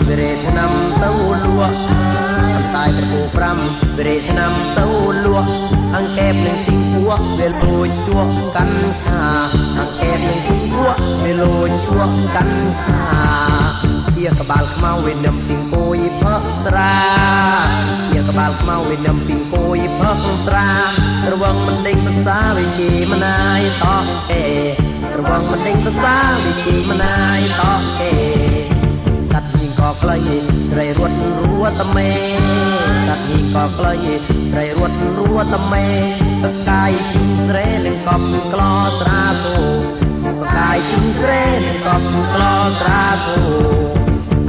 វិរេធនំទៅលក់អផ្សាយត្រពូ5វិរេធនំទៅលក់អង្កេបនឹងទីពួកវាលួចជួកកាន់ឆាអង្កេបនឹងទីពួកវាលួចជួកកាន់ឆាជាក្បាលខ្មៅវានឹមពីគួយផឹកស្រាជាក្បាលខ្មៅវានឹមពីគួយផឹកស្រារវងមិនដេញភាសាវិជាមណាយតោះអេរវងមិនដេញភាសាវិជាមណាយតោះអេសត្វញីក៏ក្លីស្រីរត់រួតមេសត្វញីក៏ក្លីស្រីរត់រួតមេតកាយជិះស្រែនឹងកំក្លោស្រាធូតកាយជិះស្រែនឹងកំក្លោស្រាធូ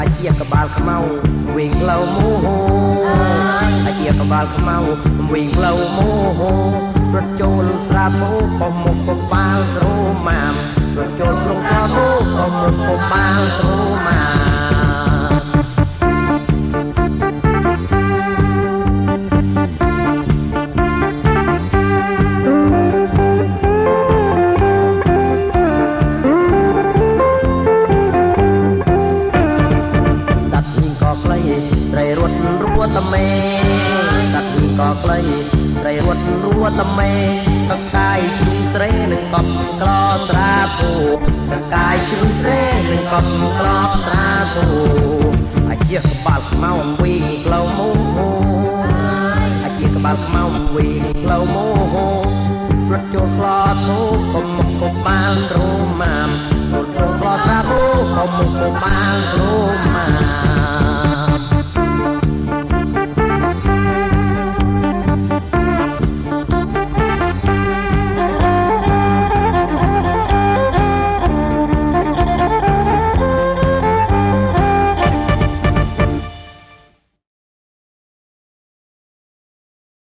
អាជាក្បាលខ្មៅវិញផ្លូវមោហអាជាក្បាលខ្មៅវិញផ្លូវមោហរត់ចូលស្រាធូបំមុខក្បាលស្រូម៉ាមរត់ចូលក្នុងកោធូបំមុខក្បាលស្រូម៉ាមតមេសត្វញីក៏ក្លីស្រីរត់រួតមេតកាយជ្រុងស្រែនឹងកប់ក្លោស្រាធូតកាយជ្រុងស្រែនឹងកប់ក្លោស្រាធូអាជាក្បាលខ្មៅវិញក្លៅមោហអាជាក្បាលខ្មៅវិញក្លៅមោហរត់ចូលក្លោធូកុំមុខក្បាលស្រូម៉ាមរត់ចូលក្លោស្រាធូកុំមុខក្បាលស្រូម៉ាម